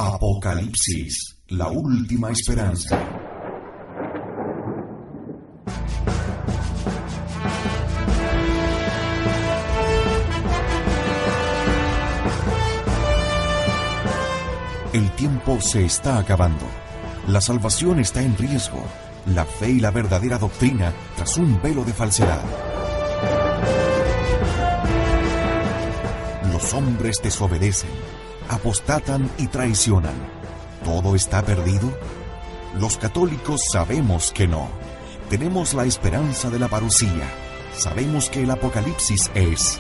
Apocalipsis, la última esperanza. El tiempo se está acabando. La salvación está en riesgo. La fe y la verdadera doctrina tras un velo de falsedad. Los hombres desobedecen, apostatan y traicionan. ¿Todo está perdido? Los católicos sabemos que no. Tenemos la esperanza de la parucía. Sabemos que el Apocalipsis es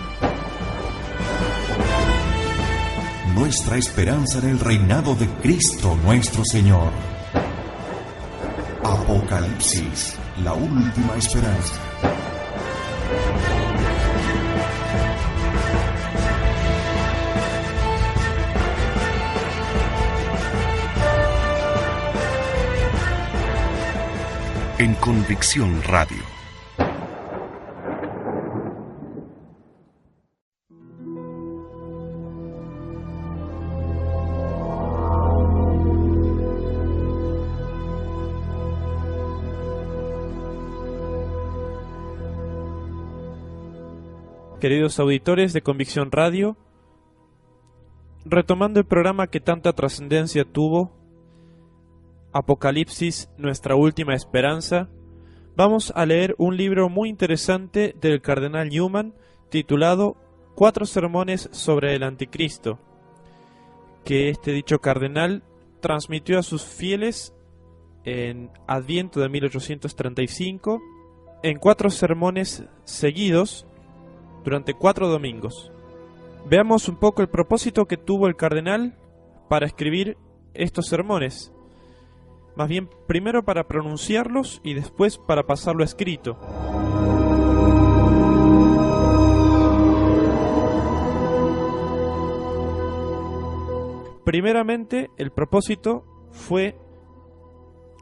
nuestra esperanza en el reinado de Cristo nuestro Señor. Apocalipsis, la última esperanza. En Convicción Radio. Queridos auditores de Convicción Radio, retomando el programa que tanta trascendencia tuvo, Apocalipsis, nuestra última esperanza, vamos a leer un libro muy interesante del cardenal Newman titulado 4 sermones sobre el anticristo, que este dicho cardenal transmitió a sus fieles en Adviento de 1835 en 4 sermones seguidos durante 4 domingos. Veamos un poco el propósito que tuvo el cardenal para escribir estos sermones. Más bien, primero para pronunciarlos y después para pasarlo escrito. Primeramente, el propósito fue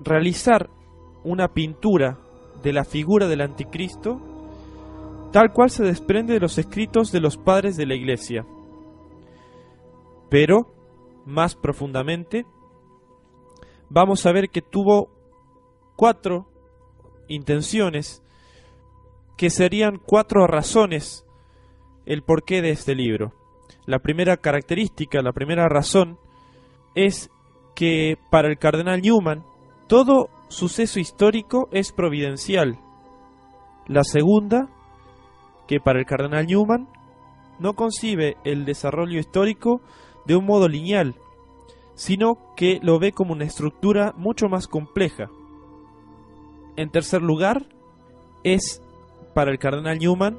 realizar una pintura de la figura del anticristo tal cual se desprende de los escritos de los padres de la Iglesia. Pero, más profundamente, vamos a ver que tuvo 4 intenciones, que serían 4 razones el porqué de este libro. La primera característica, la primera razón, es que para el cardenal Newman todo suceso histórico es providencial. La segunda, que para el cardenal Newman no concibe el desarrollo histórico de un modo lineal, sino que lo ve como una estructura mucho más compleja. En tercer lugar, es para el cardenal Newman,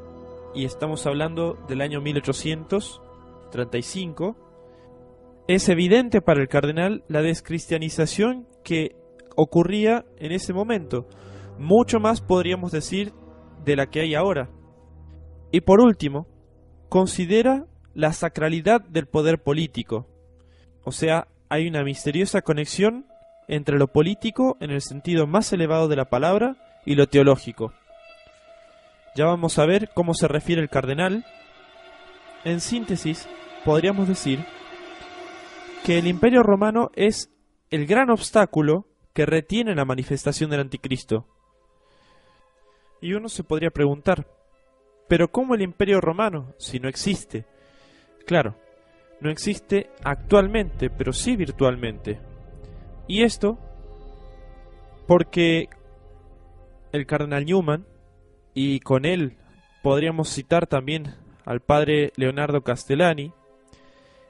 y estamos hablando del año 1835, es evidente para el cardenal la descristianización que ocurría en ese momento, mucho más podríamos decir de la que hay ahora. Y por último, considera la sacralidad del poder político. O sea, hay una misteriosa conexión entre lo político en el sentido más elevado de la palabra y lo teológico. Ya vamos a ver cómo se refiere el cardenal. En síntesis, podríamos decir que el Imperio Romano es el gran obstáculo que retiene la manifestación del anticristo. Y uno se podría preguntar, ¿pero cómo el Imperio Romano, si no existe? Claro, no existe actualmente, pero sí virtualmente. Y esto porque el cardenal Newman, y con él podríamos citar también al padre Leonardo Castellani,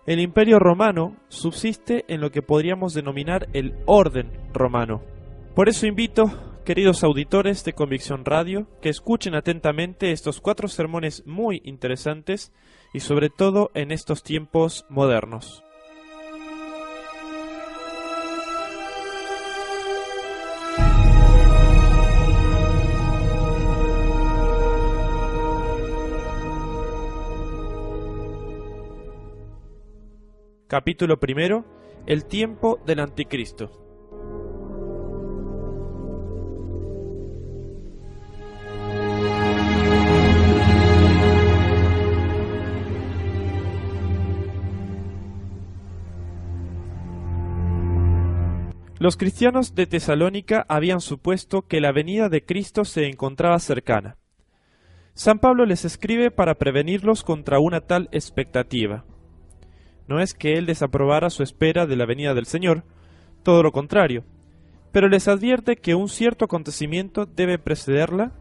el Imperio Romano subsiste en lo que podríamos denominar el orden romano. Por eso invito, queridos auditores de Convicción Radio, que escuchen atentamente estos 4 sermones muy interesantes y sobre todo en estos tiempos modernos. Capítulo 1. El tiempo del anticristo. Los cristianos de Tesalónica habían supuesto que la venida de Cristo se encontraba cercana. San Pablo les escribe para prevenirlos contra una tal expectativa. No es que él desaprobara su espera de la venida del Señor, todo lo contrario, pero les advierte que un cierto acontecimiento debe precederla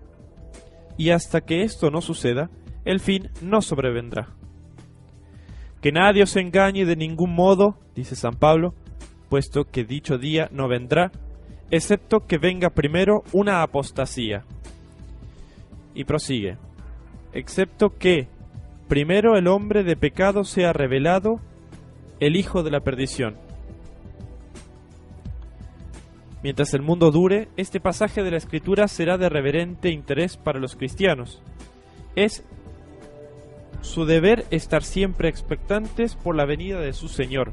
y hasta que esto no suceda, el fin no sobrevendrá. Que nadie os engañe de ningún modo, dice San Pablo, puesto que dicho día no vendrá, excepto que venga primero una apostasía. Y prosigue, excepto que primero el hombre de pecado sea revelado, el hijo de la perdición. Mientras el mundo dure, este pasaje de la Escritura será de reverente interés para los cristianos. Es su deber estar siempre expectantes por la venida de su Señor,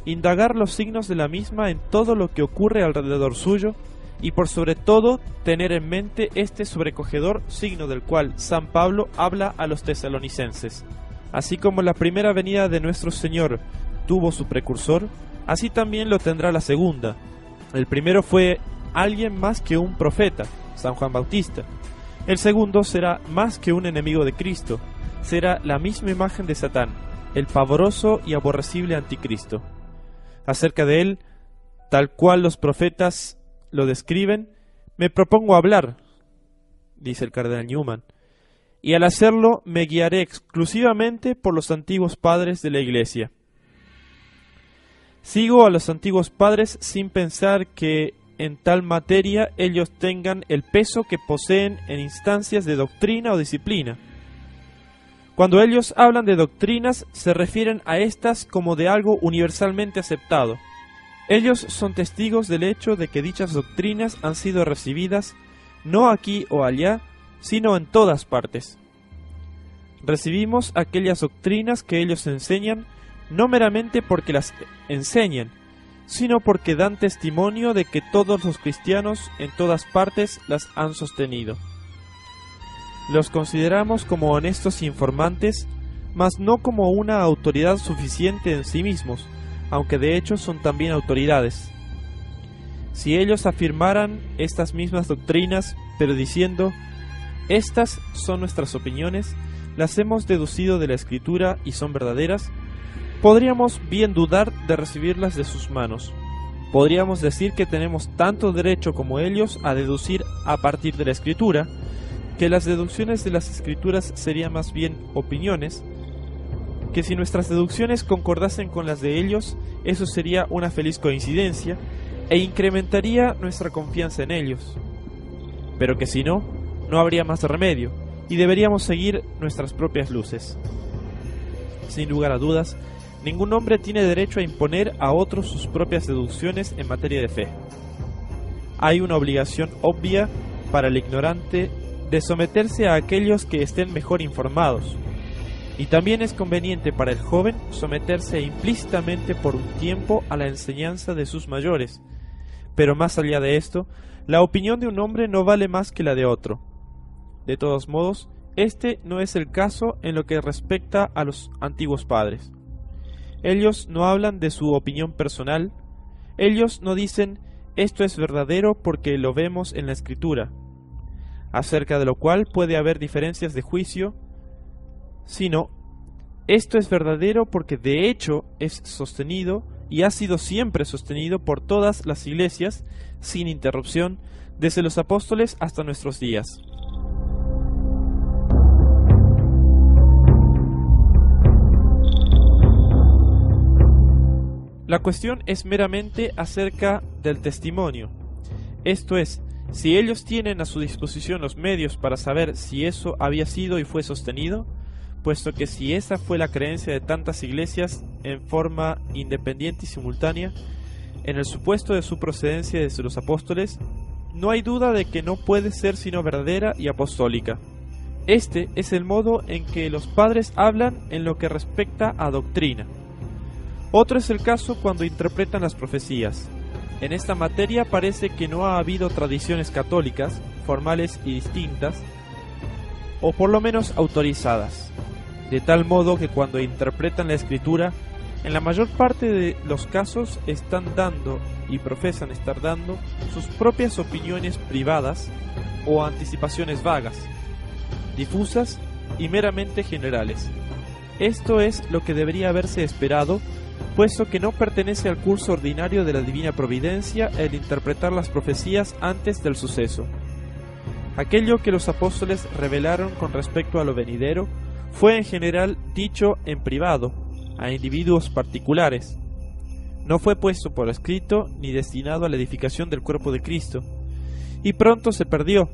indagar los signos de la misma en todo lo que ocurre alrededor suyo, y por sobre todo tener en mente este sobrecogedor signo del cual San Pablo habla a los tesalonicenses. Así como la primera venida de nuestro Señor tuvo su precursor, así también lo tendrá la segunda. El primero fue alguien más que un profeta, San Juan Bautista. El segundo será más que un enemigo de Cristo, será la misma imagen de Satán, el pavoroso y aborrecible anticristo. Acerca de él, tal cual los profetas lo describen, me propongo hablar, dice el cardenal Newman, y al hacerlo me guiaré exclusivamente por los antiguos padres de la Iglesia. Sigo a los antiguos padres sin pensar que en tal materia ellos tengan el peso que poseen en instancias de doctrina o disciplina. Cuando ellos hablan de doctrinas, se refieren a estas como de algo universalmente aceptado. Ellos son testigos del hecho de que dichas doctrinas han sido recibidas no aquí o allá, sino en todas partes. Recibimos aquellas doctrinas que ellos enseñan no meramente porque las enseñan, sino porque dan testimonio de que todos los cristianos en todas partes las han sostenido. Los consideramos como honestos informantes, mas no como una autoridad suficiente en sí mismos, aunque de hecho son también autoridades. Si ellos afirmaran estas mismas doctrinas, pero diciendo, estas son nuestras opiniones, las hemos deducido de la Escritura y son verdaderas, podríamos bien dudar de recibirlas de sus manos. Podríamos decir que tenemos tanto derecho como ellos a deducir a partir de la Escritura, que las deducciones de las Escrituras serían más bien opiniones, que si nuestras deducciones concordasen con las de ellos, eso sería una feliz coincidencia e incrementaría nuestra confianza en ellos. Pero que si no, no habría más remedio y deberíamos seguir nuestras propias luces. Sin lugar a dudas, ningún hombre tiene derecho a imponer a otros sus propias deducciones en materia de fe. Hay una obligación obvia para el ignorante de someterse a aquellos que estén mejor informados, y también es conveniente para el joven someterse implícitamente por un tiempo a la enseñanza de sus mayores, pero más allá de esto, la opinión de un hombre no vale más que la de otro. De todos modos, este no es el caso en lo que respecta a los antiguos padres. Ellos no hablan de su opinión personal, ellos no dicen esto es verdadero porque lo vemos en la Escritura, acerca de lo cual puede haber diferencias de juicio, sino esto es verdadero porque de hecho es sostenido y ha sido siempre sostenido por todas las iglesias sin interrupción desde los apóstoles hasta nuestros días. La cuestión es meramente acerca del testimonio, esto es, si ellos tienen a su disposición los medios para saber si eso había sido y fue sostenido, puesto que si esa fue la creencia de tantas iglesias en forma independiente y simultánea, en el supuesto de su procedencia desde los apóstoles, no hay duda de que no puede ser sino verdadera y apostólica. Este es el modo en que los padres hablan en lo que respecta a doctrina. Otro es el caso cuando interpretan las profecías. En esta materia parece que no ha habido tradiciones católicas, formales y distintas, o por lo menos autorizadas, de tal modo que cuando interpretan la Escritura, en la mayor parte de los casos están dando y profesan estar dando sus propias opiniones privadas o anticipaciones vagas, difusas y meramente generales. Esto es lo que debería haberse esperado, puesto que no pertenece al curso ordinario de la divina providencia el interpretar las profecías antes del suceso. Aquello que los apóstoles revelaron con respecto a lo venidero fue en general dicho en privado, a individuos particulares. No fue puesto por escrito ni destinado a la edificación del cuerpo de Cristo, y pronto se perdió.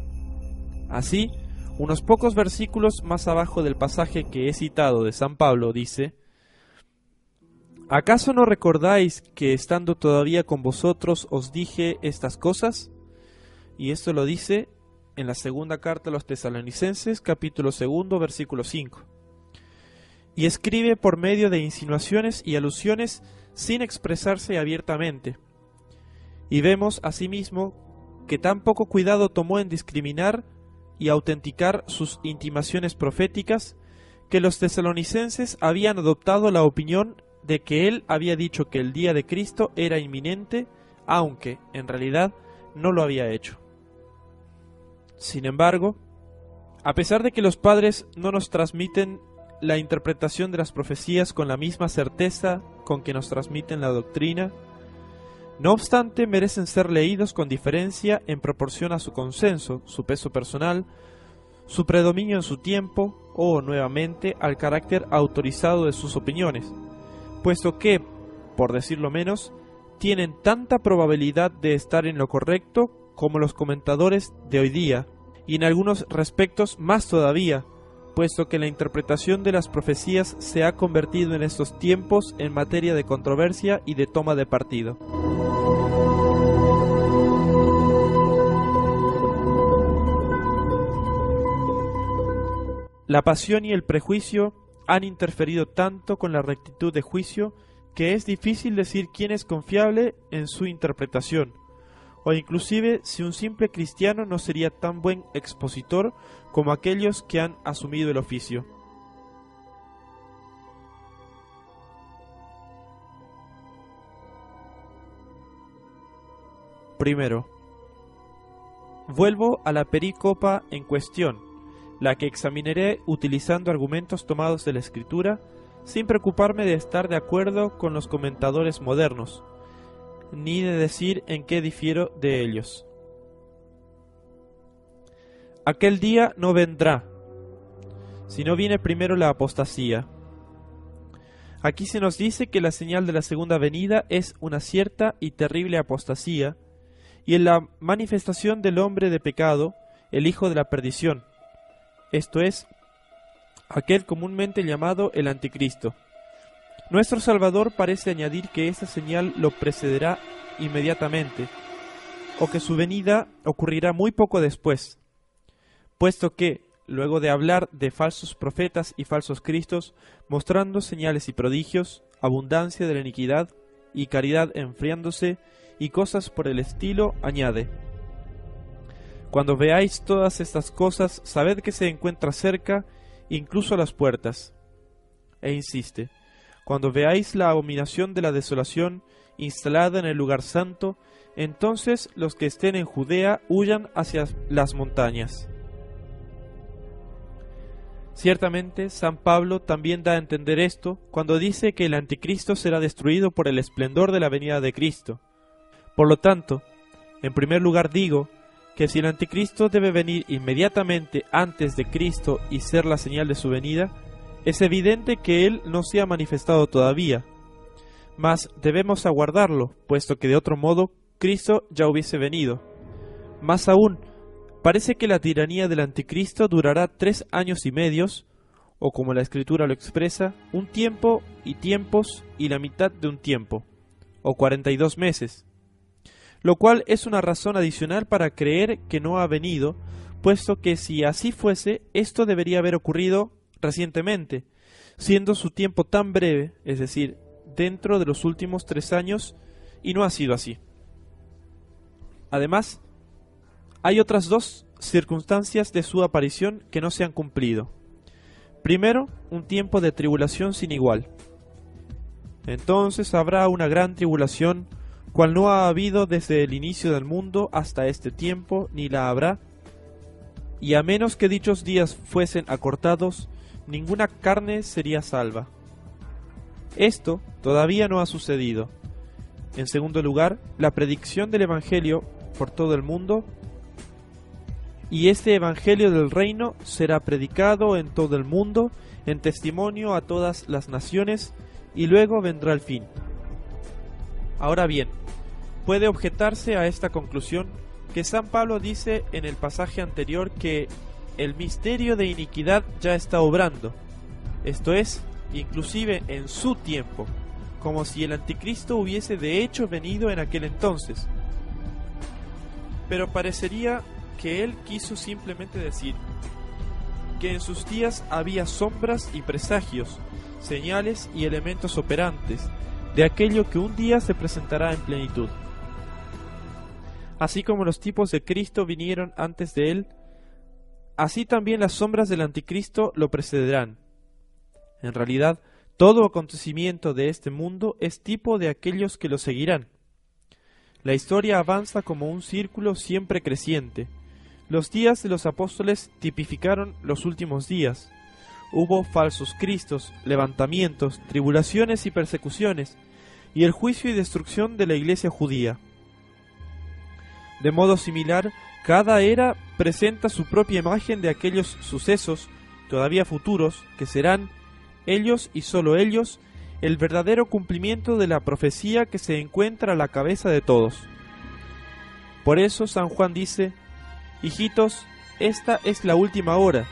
Así, unos pocos versículos más abajo del pasaje que he citado de San Pablo dice: ¿acaso no recordáis que estando todavía con vosotros os dije estas cosas? Y esto lo dice en la segunda carta a los Tesalonicenses, capítulo 2, versículo 5. Y escribe por medio de insinuaciones y alusiones sin expresarse abiertamente. Y vemos asimismo que tan poco cuidado tomó en discriminar y autenticar sus intimaciones proféticas, que los tesalonicenses habían adoptado la opinión de que él había dicho que el día de Cristo era inminente, aunque en realidad no lo había hecho. Sin embargo, a pesar de que los padres no nos transmiten la interpretación de las profecías con la misma certeza con que nos transmiten la doctrina, no obstante merecen ser leídos con diferencia en proporción a su consenso, su peso personal, su predominio en su tiempo o, nuevamente, al carácter autorizado de sus opiniones, puesto que, por decirlo menos, tienen tanta probabilidad de estar en lo correcto como los comentadores de hoy día, y en algunos respectos más todavía, puesto que la interpretación de las profecías se ha convertido en estos tiempos en materia de controversia y de toma de partido. La pasión y el prejuicio han interferido tanto con la rectitud de juicio que es difícil decir quién es confiable en su interpretación, o inclusive si un simple cristiano no sería tan buen expositor como aquellos que han asumido el oficio. Primero, vuelvo a la perícopa en cuestión, la que examinaré utilizando argumentos tomados de la Escritura, sin preocuparme de estar de acuerdo con los comentadores modernos, ni de decir en qué difiero de ellos. Aquel día no vendrá, si no viene primero la apostasía. Aquí se nos dice que la señal de la segunda venida es una cierta y terrible apostasía, y en la manifestación del hombre de pecado, el hijo de la perdición, esto es, aquel comúnmente llamado el Anticristo. Nuestro Salvador parece añadir que esta señal lo precederá inmediatamente, o que su venida ocurrirá muy poco después, puesto que, luego de hablar de falsos profetas y falsos cristos, mostrando señales y prodigios, abundancia de la iniquidad y caridad enfriándose, y cosas por el estilo, añade: cuando veáis todas estas cosas, sabed que se encuentra cerca, incluso a las puertas. E insiste: cuando veáis la abominación de la desolación instalada en el lugar santo, entonces los que estén en Judea huyan hacia las montañas. Ciertamente, San Pablo también da a entender esto cuando dice que el anticristo será destruido por el esplendor de la venida de Cristo. Por lo tanto, en primer lugar digo que si el anticristo debe venir inmediatamente antes de Cristo y ser la señal de su venida, es evidente que él no se ha manifestado todavía, mas debemos aguardarlo, puesto que de otro modo Cristo ya hubiese venido. Más aún, parece que la tiranía del anticristo durará 3 años y medio, o como la Escritura lo expresa, un tiempo y tiempos y la mitad de un tiempo, o 42 meses, lo cual es una razón adicional para creer que no ha venido, puesto que si así fuese, esto debería haber ocurrido recientemente, siendo su tiempo tan breve, es decir, dentro de los últimos 3 años, y no ha sido así. Además, hay otras 2 circunstancias de su aparición que no se han cumplido. Primero, un tiempo de tribulación sin igual. Entonces habrá una gran tribulación, cual no ha habido desde el inicio del mundo hasta este tiempo, ni la habrá. Y a menos que dichos días fuesen acortados, ninguna carne sería salva. Esto todavía no ha sucedido. En segundo lugar, la predicción del Evangelio por todo el mundo, y este Evangelio del reino será predicado en todo el mundo, en testimonio a todas las naciones, y luego vendrá el fin. Ahora bien, puede objetarse a esta conclusión que San Pablo dice en el pasaje anterior que el misterio de iniquidad ya está obrando, esto es, inclusive en su tiempo, como si el anticristo hubiese de hecho venido en aquel entonces. Pero parecería que él quiso simplemente decir que en sus días había sombras y presagios, señales y elementos operantes de aquello que un día se presentará en plenitud. Así como los tipos de Cristo vinieron antes de él, así también las sombras del anticristo lo precederán. En realidad, todo acontecimiento de este mundo es tipo de aquellos que lo seguirán. La historia avanza como un círculo siempre creciente. Los días de los apóstoles tipificaron los últimos días. Hubo falsos cristos, levantamientos, tribulaciones y persecuciones, y el juicio y destrucción de la iglesia judía. De modo similar, cada era presenta su propia imagen de aquellos sucesos, todavía futuros, que serán, ellos y sólo ellos, el verdadero cumplimiento de la profecía que se encuentra a la cabeza de todos. Por eso San Juan dice: hijitos, esta es la última hora,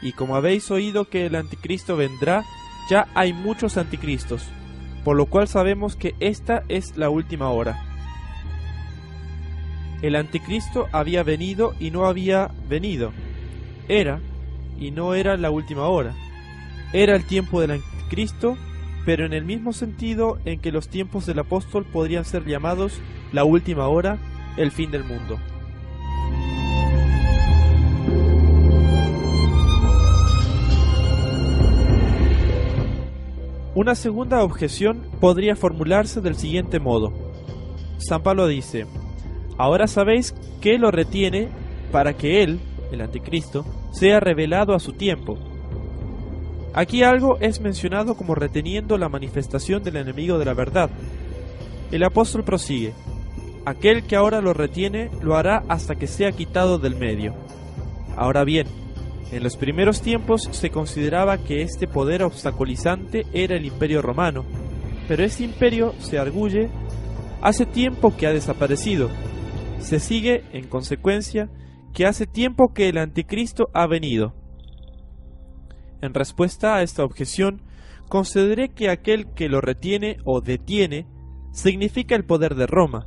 y como habéis oído que el anticristo vendrá, ya hay muchos anticristos, por lo cual sabemos que esta es la última hora. El anticristo había venido y no había venido, era y no era la última hora. Era el tiempo del anticristo, pero en el mismo sentido en que los tiempos del apóstol podrían ser llamados la última hora, el fin del mundo. Una segunda objeción podría formularse del siguiente modo. San Pablo dice: ahora sabéis que lo retiene para que él, el anticristo, sea revelado a su tiempo. Aquí algo es mencionado como reteniendo la manifestación del enemigo de la verdad. El apóstol prosigue: aquel que ahora lo retiene lo hará hasta que sea quitado del medio. Ahora bien, en los primeros tiempos se consideraba que este poder obstaculizante era el Imperio Romano, pero este imperio, se arguye, hace tiempo que ha desaparecido. Se sigue, en consecuencia, que hace tiempo que el anticristo ha venido. En respuesta a esta objeción, consideré que aquel que lo retiene o detiene significa el poder de Roma,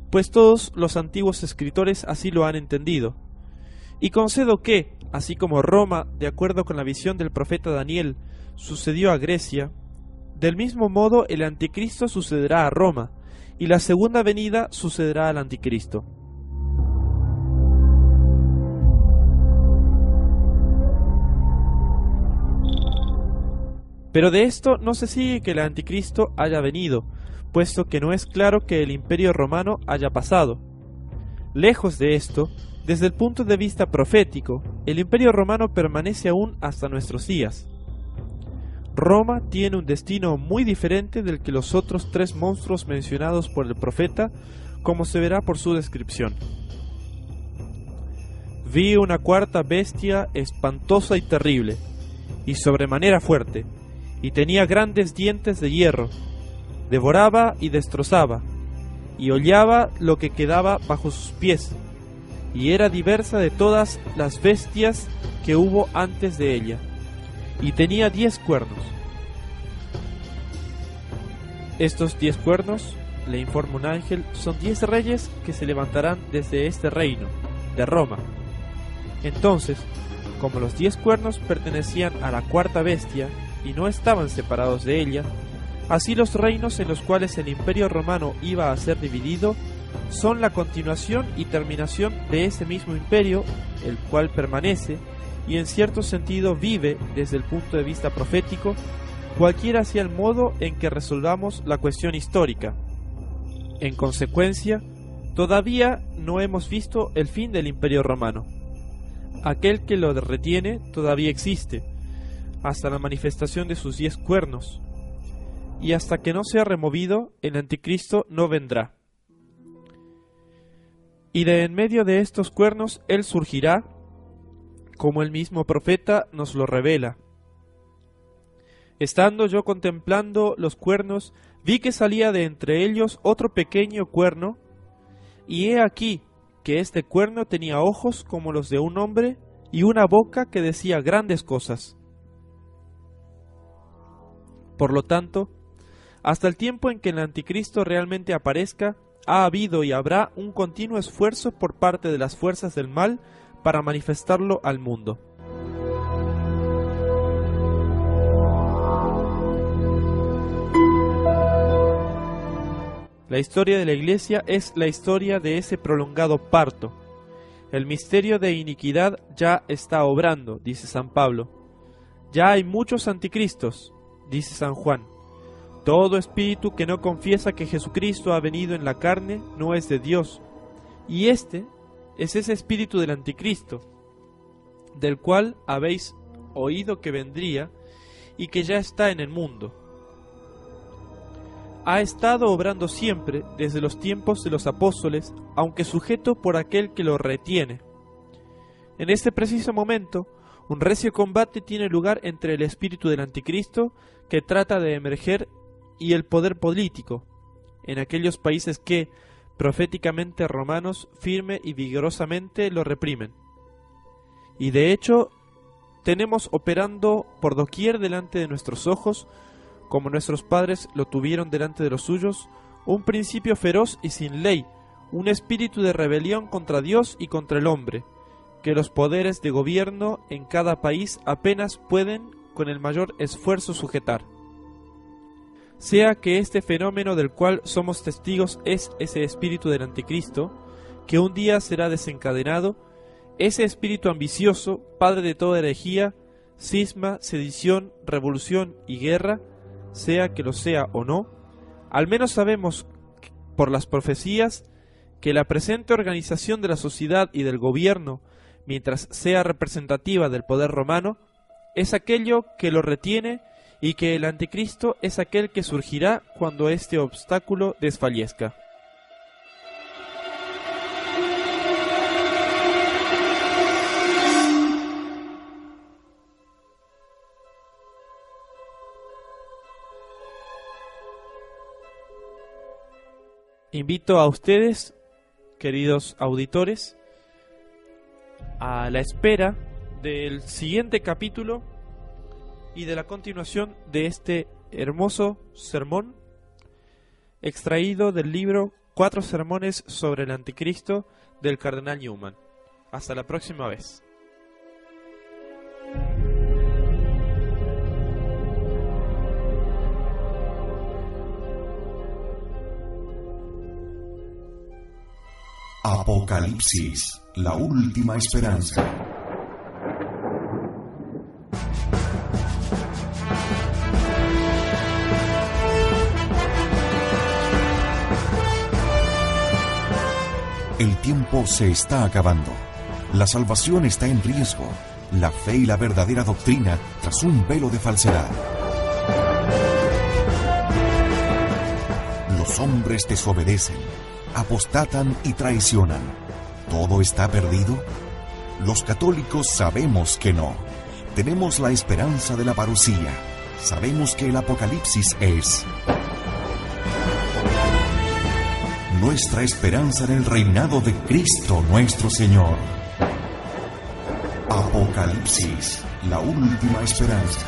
pues todos los antiguos escritores así lo han entendido. Y concedo que, así como Roma, de acuerdo con la visión del profeta Daniel, sucedió a Grecia, del mismo modo el anticristo sucederá a Roma, y la segunda venida sucederá al anticristo. Pero de esto no se sigue que el anticristo haya venido, puesto que no es claro que el imperio romano haya pasado. Lejos de esto, desde el punto de vista profético, el imperio romano permanece aún hasta nuestros días. Roma tiene un destino muy diferente del que los otros tres monstruos mencionados por el profeta, como se verá por su descripción. Vi una cuarta bestia espantosa y terrible, y sobremanera fuerte, y tenía grandes dientes de hierro, devoraba y destrozaba, y hollaba lo que quedaba bajo sus pies, y era diversa de todas las bestias que hubo antes de ella, y tenía 10 cuernos. Estos 10 cuernos, le informa un ángel, son 10 reyes que se levantarán desde este reino, de Roma. Entonces, como los 10 cuernos pertenecían a la cuarta bestia, y no estaban separados de ella, así los reinos en los cuales el imperio romano iba a ser dividido son la continuación y terminación de ese mismo imperio, el cual permanece y en cierto sentido vive desde el punto de vista profético cualquiera sea el modo en que resolvamos la cuestión histórica. En consecuencia, todavía no hemos visto el fin del Imperio Romano. Aquel que lo retiene todavía existe, hasta la manifestación de sus 10 cuernos, y hasta que no sea removido, el anticristo no vendrá. Y de en medio de estos cuernos él surgirá, como el mismo profeta nos lo revela. Estando yo contemplando los cuernos, vi que salía de entre ellos otro pequeño cuerno, y he aquí que este cuerno tenía ojos como los de un hombre y una boca que decía grandes cosas. Por lo tanto, hasta el tiempo en que el anticristo realmente aparezca, ha habido y habrá un continuo esfuerzo por parte de las fuerzas del mal para manifestarlo al mundo. La historia de la Iglesia es la historia de ese prolongado parto. El misterio de iniquidad ya está obrando, dice San Pablo. Ya hay muchos anticristos, dice San Juan. Todo espíritu que no confiesa que Jesucristo ha venido en la carne no es de Dios. Y este es ese espíritu del anticristo, del cual habéis oído que vendría y que ya está en el mundo. Ha estado obrando siempre desde los tiempos de los apóstoles, aunque sujeto por aquel que lo retiene. En este preciso momento, un recio combate tiene lugar entre el espíritu del anticristo, que trata de emerger, y el poder político, en aquellos países que, proféticamente romanos, firme y vigorosamente lo reprimen. Y de hecho, tenemos operando por doquier delante de nuestros ojos, como nuestros padres lo tuvieron delante de los suyos, un principio feroz y sin ley, un espíritu de rebelión contra Dios y contra el hombre, que los poderes de gobierno en cada país apenas pueden con el mayor esfuerzo sujetar. Sea que este fenómeno del cual somos testigos es ese espíritu del anticristo, que un día será desencadenado, ese espíritu ambicioso, padre de toda herejía, cisma, sedición, revolución y guerra, sea que lo sea o no, al menos sabemos por las profecías que la presente organización de la sociedad y del gobierno, mientras sea representativa del poder romano, es aquello que lo retiene, y que el anticristo es aquel que surgirá cuando este obstáculo desfallezca. Invito a ustedes, queridos auditores, a la espera del siguiente capítulo y de la continuación de este hermoso sermón extraído del libro 4 sermones sobre el anticristo del cardenal Newman. Hasta la próxima vez. Apocalipsis, la última esperanza. El tiempo se está acabando. La salvación está en riesgo. La fe y la verdadera doctrina tras un velo de falsedad. Los hombres desobedecen, apostatan y traicionan. ¿Todo está perdido? Los católicos sabemos que no. Tenemos la esperanza de la parusía. Sabemos que el Apocalipsis es nuestra esperanza en el reinado de Cristo nuestro Señor. Apocalipsis, la última esperanza.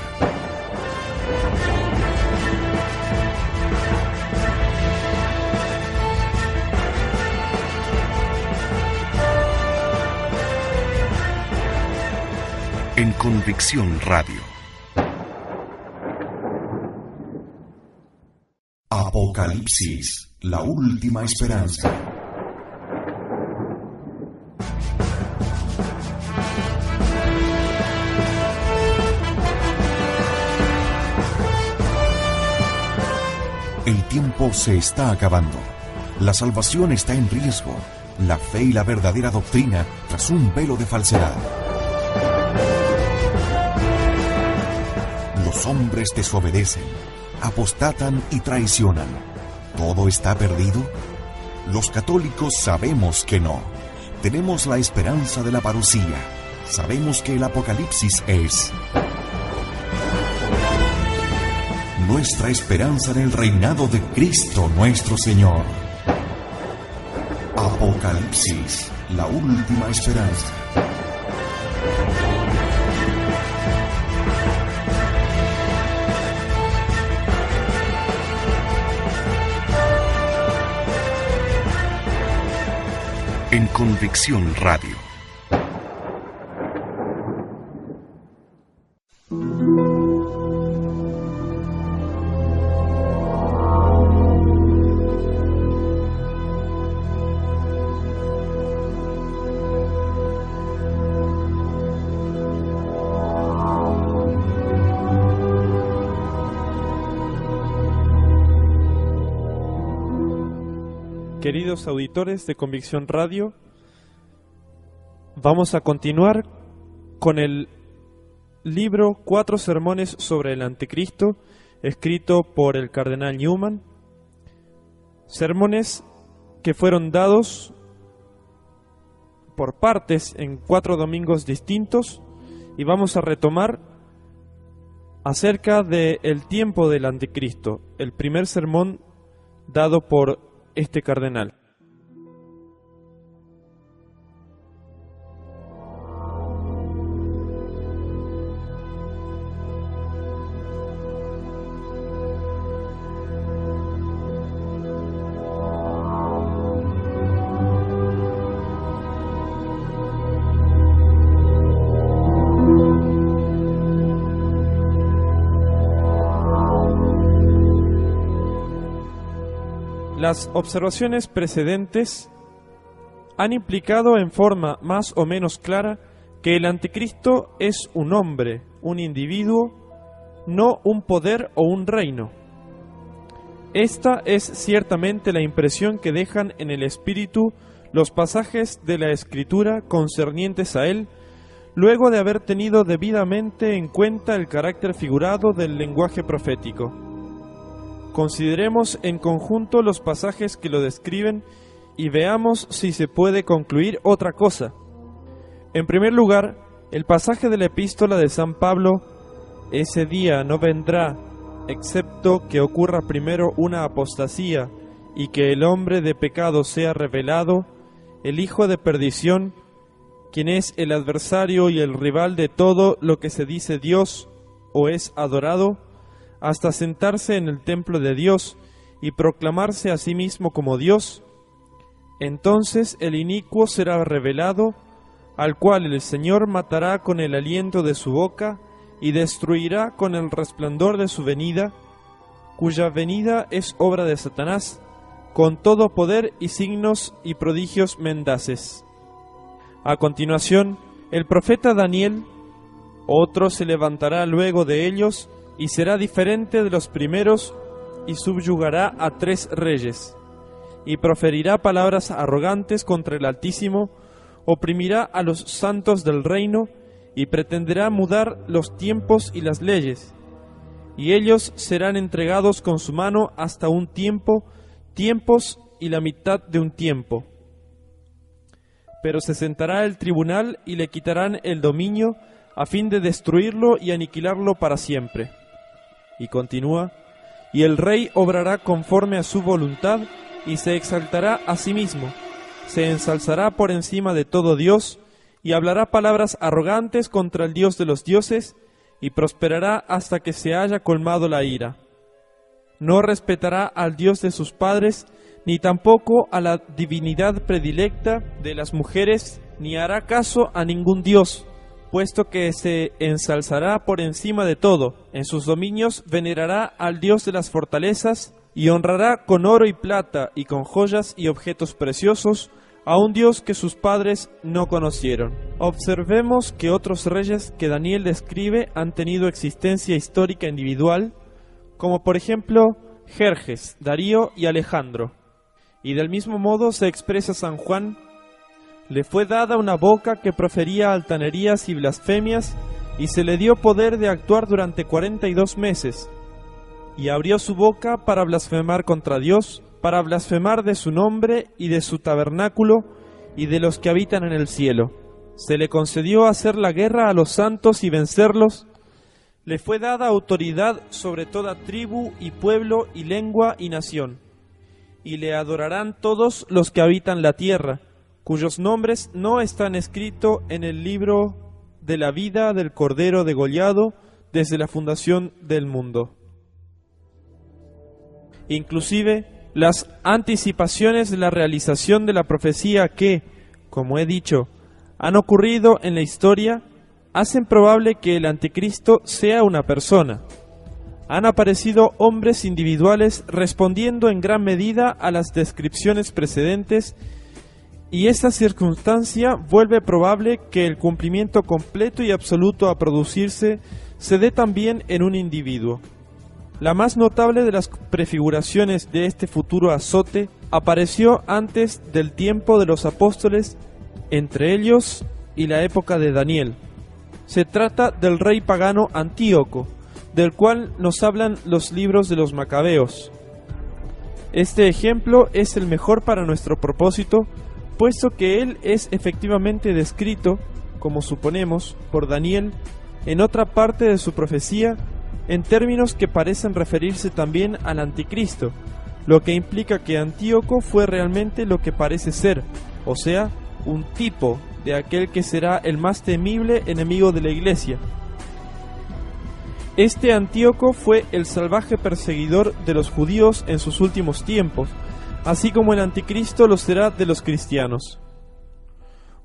En Convicción Radio. Apocalipsis, la última esperanza. tiempo se está acabando. La salvación está en riesgo. La fe y la verdadera doctrina tras un velo de falsedad. Los hombres desobedecen, apostatan y traicionan. ¿Todo está perdido? Los católicos sabemos que no. Tenemos la esperanza de la parucía. Sabemos que el Apocalipsis es nuestra esperanza en el reinado de Cristo nuestro Señor. Apocalipsis, la última esperanza. En Convicción Radio. Queridos auditores de Convicción Radio, vamos a continuar con el libro 4 sermones sobre el Anticristo, escrito por el cardenal Newman. Sermones que fueron dados por partes en 4 domingos distintos, y vamos a retomar acerca del tiempo del Anticristo, el primer sermón dado por este cardenal. Las observaciones precedentes han implicado en forma más o menos clara que el Anticristo es un hombre, un individuo, no un poder o un reino. Esta es ciertamente la impresión que dejan en el espíritu los pasajes de la Escritura concernientes a él, luego de haber tenido debidamente en cuenta el carácter figurado del lenguaje profético. Consideremos en conjunto los pasajes que lo describen y veamos si se puede concluir otra cosa. En primer lugar, el pasaje de la epístola de San Pablo: ese día no vendrá, excepto que ocurra primero una apostasía y que el hombre de pecado sea revelado, el hijo de perdición, quien es el adversario y el rival de todo lo que se dice Dios o es adorado, hasta sentarse en el templo de Dios y proclamarse a sí mismo como Dios. Entonces el inicuo será revelado, al cual el Señor matará con el aliento de su boca y destruirá con el resplandor de su venida, cuya venida es obra de Satanás, con todo poder y signos y prodigios mendaces. A continuación, el profeta Daniel: otro se levantará luego de ellos, y será diferente de los primeros, y subyugará a 3 reyes, y proferirá palabras arrogantes contra el Altísimo, oprimirá a los santos del reino, y pretenderá mudar los tiempos y las leyes, y ellos serán entregados con su mano hasta un tiempo, tiempos y la mitad de un tiempo. Pero se sentará el tribunal y le quitarán el dominio, a fin de destruirlo y aniquilarlo para siempre. Y continúa: y el rey obrará conforme a su voluntad, y se exaltará a sí mismo, se ensalzará por encima de todo Dios, y hablará palabras arrogantes contra el Dios de los dioses, y prosperará hasta que se haya colmado la ira. No respetará al Dios de sus padres, ni tampoco a la divinidad predilecta de las mujeres, ni hará caso a ningún Dios, puesto que se ensalzará por encima de todo. En sus dominios venerará al Dios de las fortalezas, y honrará con oro y plata, y con joyas y objetos preciosos, a un Dios que sus padres no conocieron. Observemos que otros reyes que Daniel describe han tenido existencia histórica individual, como por ejemplo Jerjes, Darío y Alejandro. Y del mismo modo se expresa San Juan: le fue dada una boca que profería altanerías y blasfemias, y se le dio poder de actuar durante 42 meses. Y abrió su boca para blasfemar contra Dios, para blasfemar de su nombre y de su tabernáculo y de los que habitan en el cielo. Se le concedió hacer la guerra a los santos y vencerlos. Le fue dada autoridad sobre toda tribu y pueblo y lengua y nación. Y le adorarán todos los que habitan la tierra, cuyos nombres no están escritos en el libro de la vida del Cordero degollado desde la fundación del mundo. Inclusive, las anticipaciones de la realización de la profecía que, como he dicho, han ocurrido en la historia, hacen probable que el anticristo sea una persona. Han aparecido hombres individuales respondiendo en gran medida a las descripciones precedentes, y esta circunstancia vuelve probable que el cumplimiento completo y absoluto a producirse se dé también en un individuo. La más notable de las prefiguraciones de este futuro azote apareció antes del tiempo de los apóstoles, entre ellos y la época de Daniel. Se trata del rey pagano Antíoco, del cual nos hablan los libros de los Macabeos. Este ejemplo es el mejor para nuestro propósito, puesto que él es efectivamente descrito, como suponemos, por Daniel, en otra parte de su profecía, en términos que parecen referirse también al anticristo, lo que implica que Antíoco fue realmente lo que parece ser, o sea, un tipo de aquel que será el más temible enemigo de la Iglesia. Este Antíoco fue el salvaje perseguidor de los judíos en sus últimos tiempos, así como el anticristo lo será de los cristianos.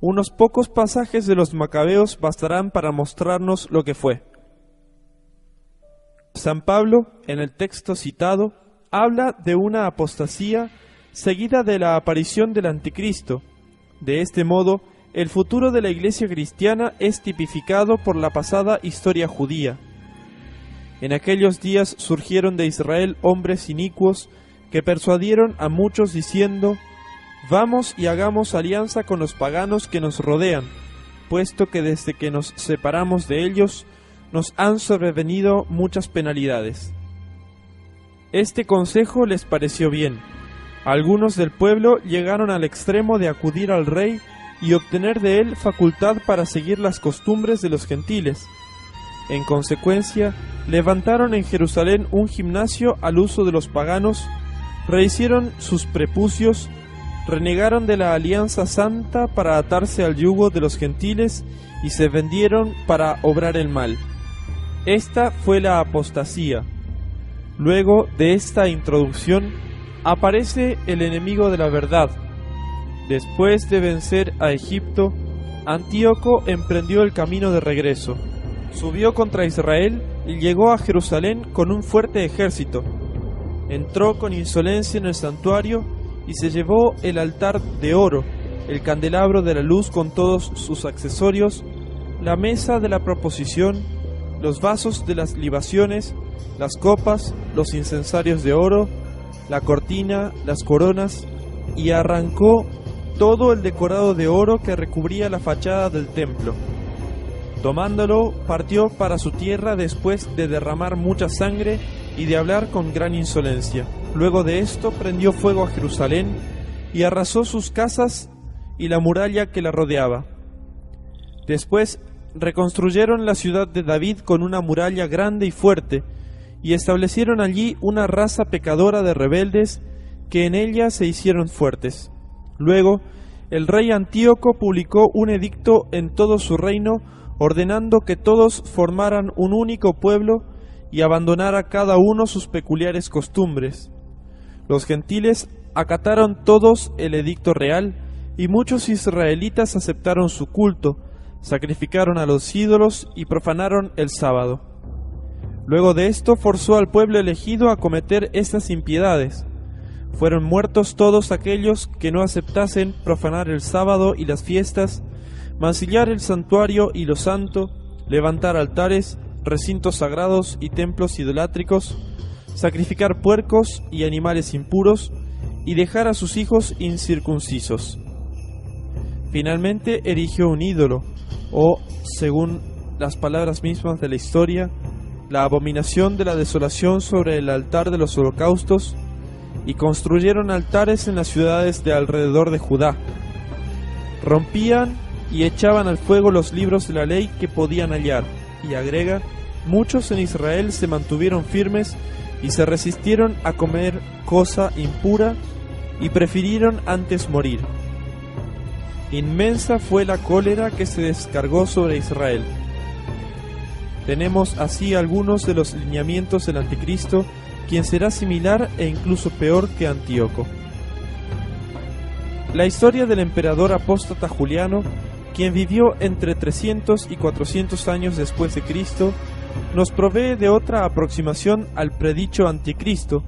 Unos pocos pasajes de los Macabeos bastarán para mostrarnos lo que fue. San Pablo, en el texto citado, habla de una apostasía seguida de la aparición del anticristo. De este modo, el futuro de la Iglesia cristiana es tipificado por la pasada historia judía. En aquellos días surgieron de Israel hombres inicuos que persuadieron a muchos diciendo: «Vamos y hagamos alianza con los paganos que nos rodean, puesto que desde que nos separamos de ellos nos han sobrevenido muchas penalidades». Este consejo les pareció bien. Algunos del pueblo llegaron al extremo de acudir al rey y obtener de él facultad para seguir las costumbres de los gentiles. En consecuencia, levantaron en Jerusalén un gimnasio al uso de los paganos, rehicieron sus prepucios, renegaron de la alianza santa para atarse al yugo de los gentiles y se vendieron para obrar el mal. Esta fue la apostasía. Luego de esta introducción, aparece el enemigo de la verdad. Después de vencer a Egipto, Antíoco emprendió el camino de regreso. Subió contra Israel y llegó a Jerusalén con un fuerte ejército. Entró con insolencia en el santuario y se llevó el altar de oro, el candelabro de la luz con todos sus accesorios, la mesa de la proposición, los vasos de las libaciones, las copas, los incensarios de oro, la cortina, las coronas, y arrancó todo el decorado de oro que recubría la fachada del templo. Tomándolo, partió para su tierra después de derramar mucha sangre y de hablar con gran insolencia. Luego de esto prendió fuego a Jerusalén y arrasó sus casas y la muralla que la rodeaba. Después reconstruyeron la ciudad de David con una muralla grande y fuerte, y establecieron allí una raza pecadora de rebeldes que en ella se hicieron fuertes. Luego, el rey Antíoco publicó un edicto en todo su reino, ordenando que todos formaran un único pueblo y abandonara cada uno sus peculiares costumbres. Los gentiles acataron todos el edicto real, y muchos israelitas aceptaron su culto, sacrificaron a los ídolos y profanaron el sábado. Luego de esto forzó al pueblo elegido a cometer estas impiedades. Fueron muertos todos aquellos que no aceptasen profanar el sábado y las fiestas, mancillar el santuario y lo santo, levantar altares, recintos sagrados y templos idolátricos, sacrificar puercos y animales impuros, y dejar a sus hijos incircuncisos. Finalmente erigió un ídolo, o, según las palabras mismas de la historia, la abominación de la desolación sobre el altar de los holocaustos, y construyeron altares en las ciudades de alrededor de Judá. Rompían y echaban al fuego los libros de la ley que podían hallar, y agrega, muchos en Israel se mantuvieron firmes y se resistieron a comer cosa impura y prefirieron antes morir. Inmensa fue la cólera que se descargó sobre Israel. Tenemos así algunos de los lineamientos del Anticristo, quien será similar e incluso peor que Antíoco. La historia del emperador apóstata Juliano, quien vivió entre 300 y 400 años después de Cristo, nos provee de otra aproximación al predicho Anticristo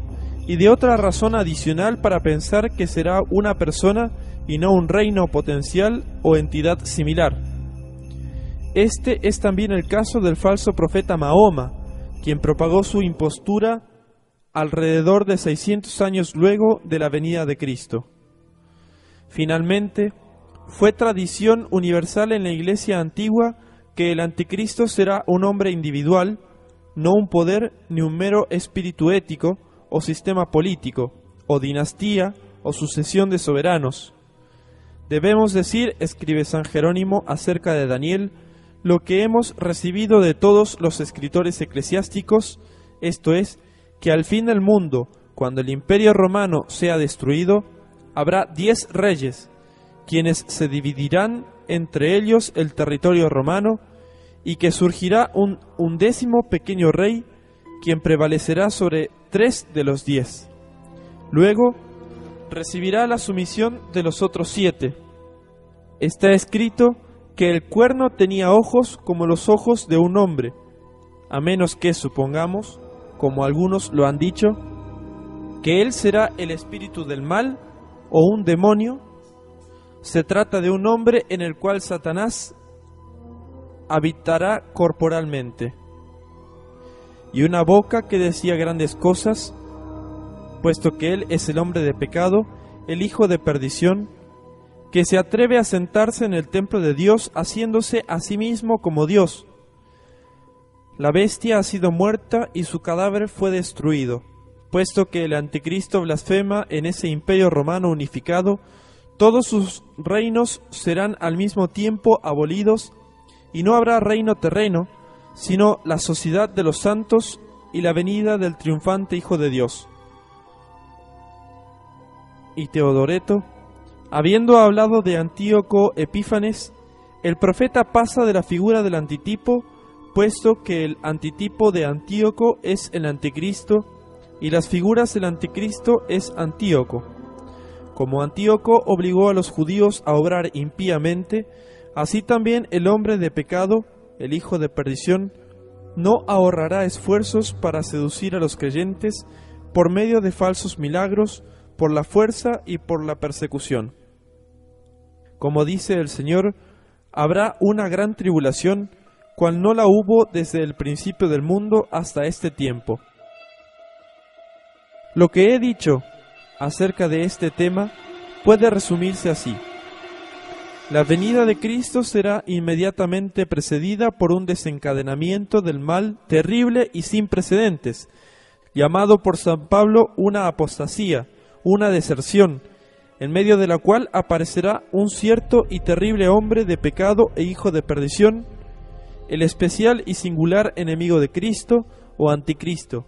y de otra razón adicional para pensar que será una persona y no un reino potencial o entidad similar. Este es también el caso del falso profeta Mahoma, quien propagó su impostura alrededor de 600 años luego de la venida de Cristo. Finalmente, fue tradición universal en la Iglesia antigua que el Anticristo será un hombre individual, no un poder ni un mero espíritu ético o sistema político, o dinastía o sucesión de soberanos. Debemos decir, escribe San Jerónimo acerca de Daniel, lo que hemos recibido de todos los escritores eclesiásticos, esto es, que al fin del mundo, cuando el imperio romano sea destruido, habrá 10 reyes, quienes se dividirán entre ellos el territorio romano, y que surgirá un 11º pequeño rey, quien prevalecerá sobre 3 de los 10. Luego recibirá la sumisión de los otros 7. Está escrito que el cuerno tenía ojos como los ojos de un hombre, a menos que supongamos, como algunos lo han dicho, que él será el espíritu del mal o un demonio. Se trata de un hombre en el cual Satanás habitará corporalmente, y una boca que decía grandes cosas, puesto que él es el hombre de pecado, el hijo de perdición, que se atreve a sentarse en el templo de Dios, haciéndose a sí mismo como Dios. La bestia ha sido muerta y su cadáver fue destruido, puesto que el Anticristo blasfema en ese imperio romano unificado. Todos sus reinos serán al mismo tiempo abolidos, y no habrá reino terreno, sino la sociedad de los santos y la venida del triunfante Hijo de Dios. Y Teodoreto, habiendo hablado de Antíoco Epífanes, el profeta pasa de la figura del antitipo, puesto que el antitipo de Antíoco es el Anticristo, y las figuras del Anticristo es Antíoco. Como Antíoco obligó a los judíos a obrar impíamente, así también el hombre de pecado, el hijo de perdición, no ahorrará esfuerzos para seducir a los creyentes por medio de falsos milagros, por la fuerza y por la persecución. Como dice el Señor, habrá una gran tribulación, cual no la hubo desde el principio del mundo hasta este tiempo. Lo que he dicho acerca de este tema puede resumirse así. La venida de Cristo será inmediatamente precedida por un desencadenamiento del mal terrible y sin precedentes, llamado por San Pablo una apostasía, una deserción, en medio de la cual aparecerá un cierto y terrible hombre de pecado e hijo de perdición, el especial y singular enemigo de Cristo o Anticristo.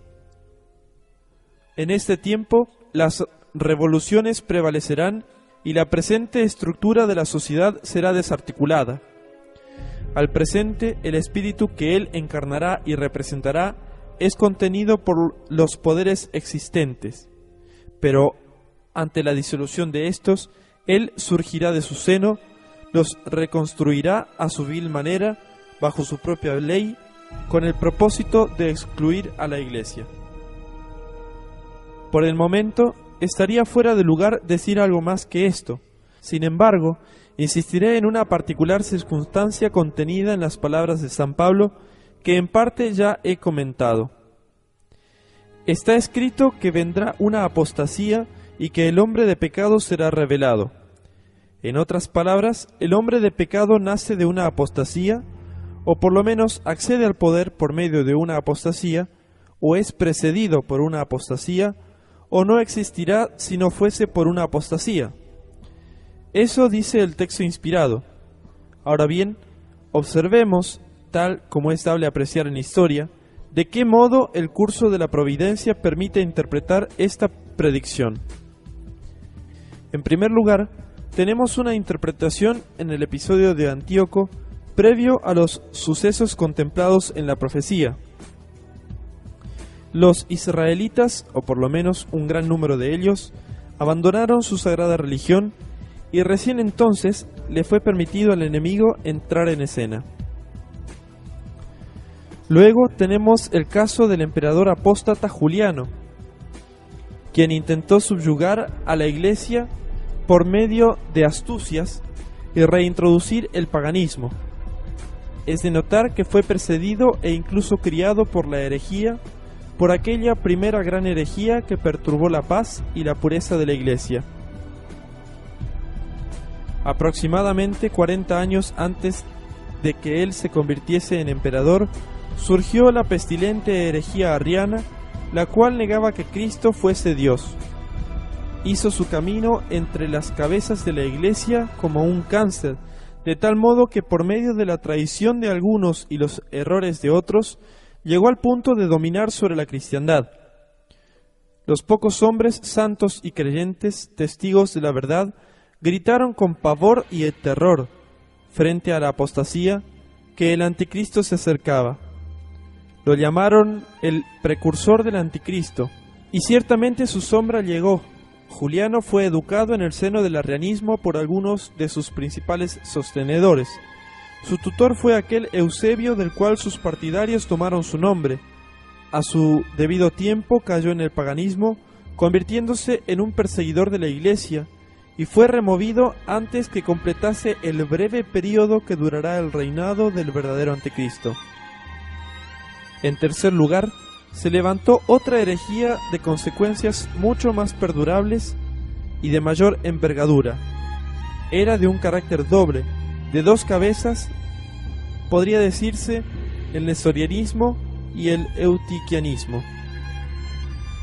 En este tiempo, las revoluciones prevalecerán y la presente estructura de la sociedad será desarticulada. Al presente, el espíritu que él encarnará y representará es contenido por los poderes existentes, pero ante la disolución de estos, él surgirá de su seno, los reconstruirá a su vil manera, bajo su propia ley, con el propósito de excluir a la Iglesia. Por el momento, estaría fuera de lugar decir algo más que esto. Sin embargo, insistiré en una particular circunstancia contenida en las palabras de San Pablo, que en parte ya he comentado. Está escrito que vendrá una apostasía y que el hombre de pecado será revelado. En otras palabras, el hombre de pecado nace de una apostasía, o por lo menos accede al poder por medio de una apostasía, o es precedido por una apostasía, o no existirá si no fuese por una apostasía. Eso dice el texto inspirado. Ahora bien, observemos, tal como es dable apreciar en historia, de qué modo el curso de la providencia permite interpretar esta predicción. En primer lugar, tenemos una interpretación en el episodio de Antíoco previo a los sucesos contemplados en la profecía. Los israelitas, o por lo menos un gran número de ellos, abandonaron su sagrada religión y recién entonces le fue permitido al enemigo entrar en escena. Luego tenemos el caso del emperador apóstata Juliano, quien intentó subyugar a la Iglesia por medio de astucias y reintroducir el paganismo. Es de notar que fue precedido e incluso criado por la herejía, por aquella primera gran herejía que perturbó la paz y la pureza de la Iglesia. Aproximadamente 40 años antes de que él se convirtiese en emperador, surgió la pestilente herejía arriana, la cual negaba que Cristo fuese Dios. Hizo su camino entre las cabezas de la Iglesia como un cáncer, de tal modo que por medio de la traición de algunos y los errores de otros, llegó al punto de dominar sobre la cristiandad. Los pocos hombres santos y creyentes, testigos de la verdad, gritaron con pavor y terror frente a la apostasía que el anticristo se acercaba. Lo llamaron el precursor del anticristo, y ciertamente su sombra llegó. Juliano fue educado en el seno del arrianismo por algunos de sus principales sostenedores. Su tutor fue aquel Eusebio del cual sus partidarios tomaron su nombre. A su debido tiempo cayó en el paganismo, convirtiéndose en un perseguidor de la Iglesia, y fue removido antes que completase el breve período que durará el reinado del verdadero anticristo. En tercer lugar, se levantó otra herejía de consecuencias mucho más perdurables y de mayor envergadura. Era de un carácter doble, de dos cabezas, podría decirse el nestorianismo y el eutiquianismo.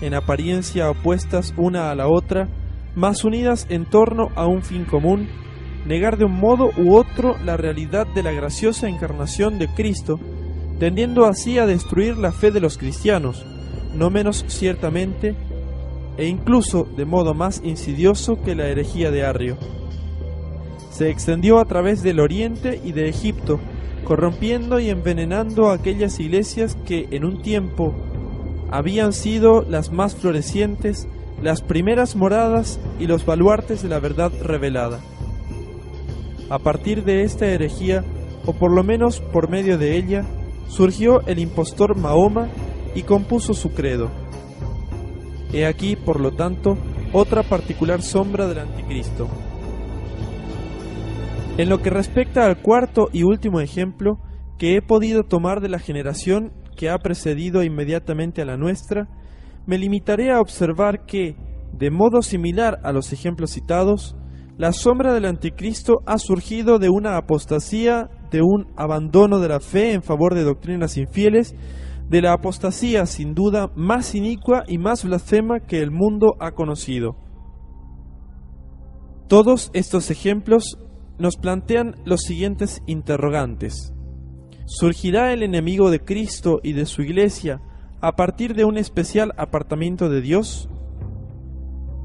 En apariencia opuestas una a la otra, mas unidas en torno a un fin común, negar de un modo u otro la realidad de la graciosa encarnación de Cristo, tendiendo así a destruir la fe de los cristianos, no menos ciertamente, e incluso de modo más insidioso que la herejía de Arrio. Se extendió a través del Oriente y de Egipto, corrompiendo y envenenando aquellas iglesias que en un tiempo habían sido las más florecientes, las primeras moradas y los baluartes de la verdad revelada. A partir de esta herejía, o por lo menos por medio de ella, surgió el impostor Mahoma y compuso su credo. He aquí, por lo tanto, otra particular sombra del anticristo. En lo que respecta al cuarto y último ejemplo que he podido tomar de la generación que ha precedido inmediatamente a la nuestra, me limitaré a observar que, de modo similar a los ejemplos citados, la sombra del anticristo ha surgido de una apostasía, de un abandono de la fe en favor de doctrinas infieles, de la apostasía sin duda más inicua y más blasfema que el mundo ha conocido. Todos estos ejemplos nos plantean los siguientes interrogantes. ¿Surgirá el enemigo de Cristo y de su Iglesia a partir de un especial apartamiento de Dios?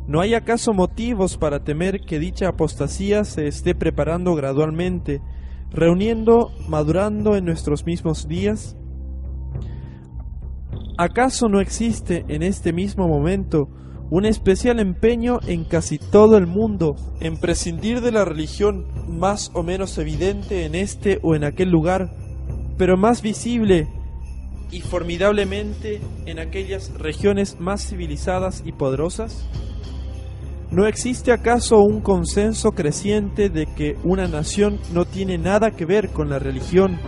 ¿No hay acaso motivos para temer que dicha apostasía se esté preparando gradualmente, reuniendo, madurando en nuestros mismos días? ¿Acaso no existe en este mismo momento un especial empeño en casi todo el mundo en prescindir de la religión más o menos evidente en este o en aquel lugar, pero más visible y formidablemente en aquellas regiones más civilizadas y poderosas? ¿No existe acaso un consenso creciente de que una nación no tiene nada que ver con la religión,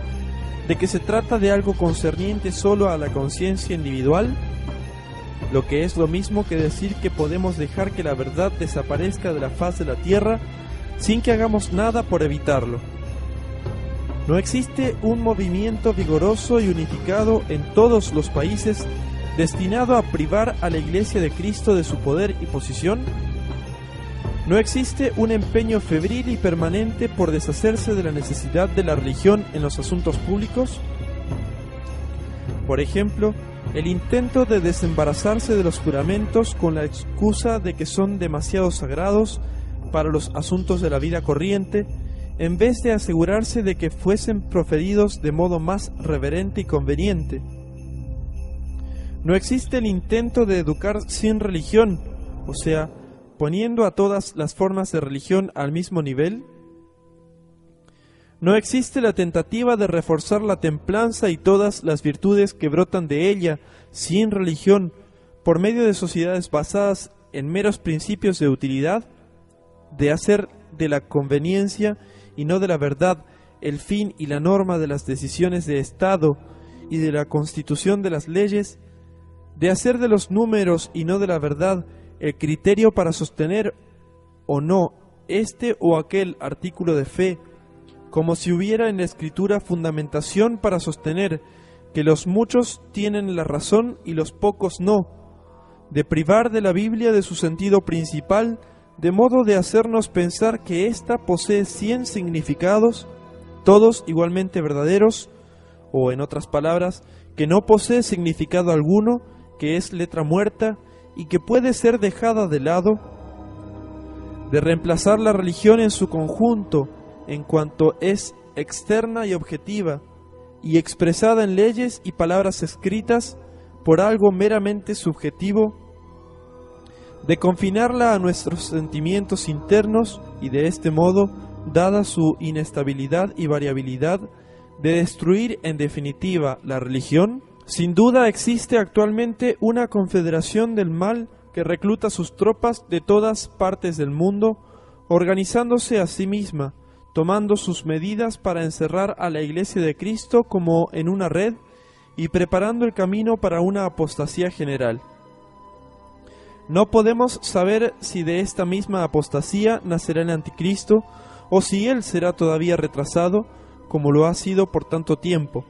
de que se trata de algo concerniente solo a la conciencia individual? lo que es lo mismo que decir que podemos dejar que la verdad desaparezca de la faz de la tierra sin que hagamos nada por evitarlo. No existe un movimiento vigoroso y unificado en todos los países destinado a privar a la Iglesia de Cristo de su poder y posición. No existe un empeño febril y permanente por deshacerse de la necesidad de la religión en los asuntos públicos. Por ejemplo, el intento de desembarazarse de los juramentos con la excusa de que son demasiado sagrados para los asuntos de la vida corriente, en vez de asegurarse de que fuesen proferidos de modo más reverente y conveniente. No existe el intento de educar sin religión, o sea, poniendo a todas las formas de religión al mismo nivel. No existe la tentativa de reforzar la templanza y todas las virtudes que brotan de ella sin religión por medio de sociedades basadas en meros principios de utilidad, de hacer de la conveniencia y no de la verdad el fin y la norma de las decisiones de Estado y de la constitución de las leyes, de hacer de los números y no de la verdad el criterio para sostener o no este o aquel artículo de fe, como si hubiera en la Escritura fundamentación para sostener que los muchos tienen la razón y los pocos no, de privar de la Biblia de su sentido principal, de modo de hacernos pensar que ésta posee 100 significados, todos igualmente verdaderos, o en otras palabras, que no posee significado alguno, que es letra muerta y que puede ser dejada de lado, de reemplazar la religión en su conjunto, en cuanto es externa y objetiva, y expresada en leyes y palabras escritas, por algo meramente subjetivo, de confinarla a nuestros sentimientos internos y de este modo, dada su inestabilidad y variabilidad, de destruir en definitiva la religión. Sin duda existe actualmente una confederación del mal que recluta sus tropas de todas partes del mundo, organizándose a sí misma, tomando sus medidas para encerrar a la Iglesia de Cristo como en una red y preparando el camino para una apostasía general. No podemos saber si de esta misma apostasía nacerá el anticristo o si él será todavía retrasado, como lo ha sido por tanto tiempo.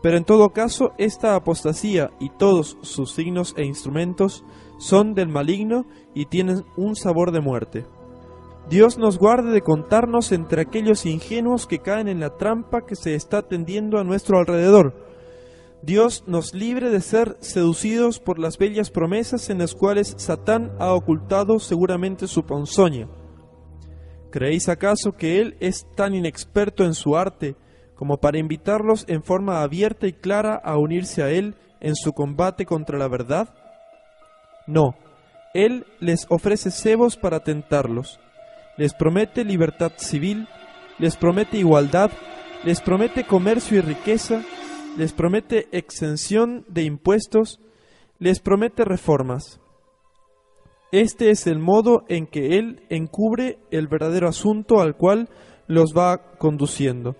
Pero en todo caso, esta apostasía y todos sus signos e instrumentos son del maligno y tienen un sabor de muerte. Dios nos guarde de contarnos entre aquellos ingenuos que caen en la trampa que se está tendiendo a nuestro alrededor. Dios nos libre de ser seducidos por las bellas promesas en las cuales Satán ha ocultado seguramente su ponzoña. ¿Creéis acaso que él es tan inexperto en su arte como para invitarlos en forma abierta y clara a unirse a él en su combate contra la verdad? No, él les ofrece cebos para tentarlos, les promete libertad civil, les promete igualdad, les promete comercio y riqueza, les promete exención de impuestos, les promete reformas. Este es el modo en que él encubre el verdadero asunto al cual los va conduciendo.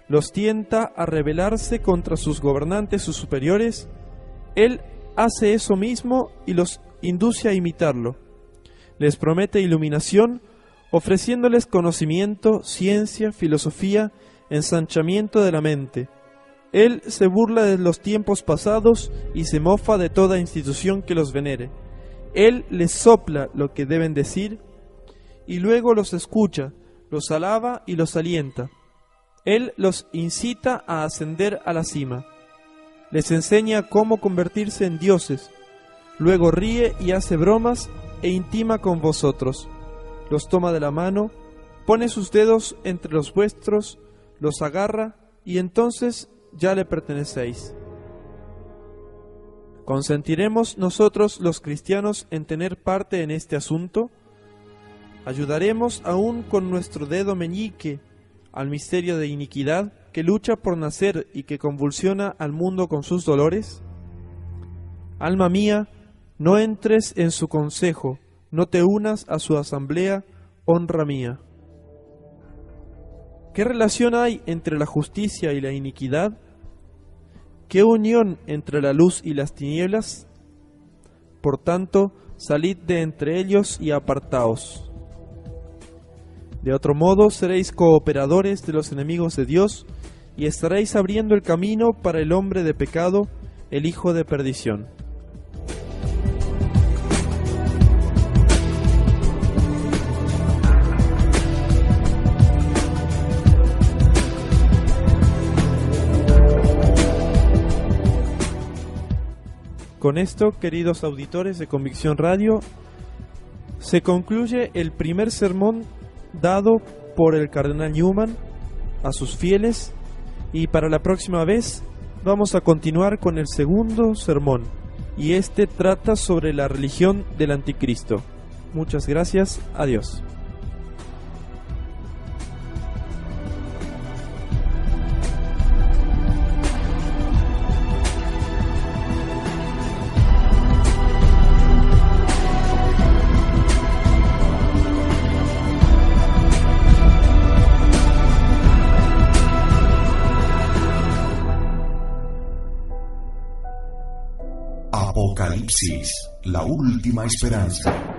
Los tienta a rebelarse contra sus gobernantes o superiores. Él hace eso mismo y los induce a imitarlo. Les promete iluminación, ofreciéndoles conocimiento, ciencia, filosofía, ensanchamiento de la mente. Él se burla de los tiempos pasados y se mofa de toda institución que los venere. Él les sopla lo que deben decir y luego los escucha, los alaba y los alienta. Él los incita a ascender a la cima. Les enseña cómo convertirse en dioses. Luego ríe y hace bromas e intima con vosotros. Los toma de la mano, pone sus dedos entre los vuestros, los agarra y entonces ya le pertenecéis. ¿Consentiremos nosotros los cristianos en tener parte en este asunto? ¿Ayudaremos aún con nuestro dedo meñique al misterio de iniquidad que lucha por nacer y que convulsiona al mundo con sus dolores? Alma mía, no entres en su consejo, no te unas a su asamblea, honra mía. ¿Qué relación hay entre la justicia y la iniquidad? ¿Qué unión entre la luz y las tinieblas? Por tanto, salid de entre ellos y apartaos. De otro modo, seréis cooperadores de los enemigos de Dios, y estaréis abriendo el camino para el hombre de pecado, el hijo de perdición. Con esto, queridos auditores de Convicción Radio, se concluye el primer sermón dado por el cardenal Newman a sus fieles, y para la próxima vez vamos a continuar con el segundo sermón, y este trata sobre la religión del anticristo. Muchas gracias, adiós. Apocalipsis, la última esperanza.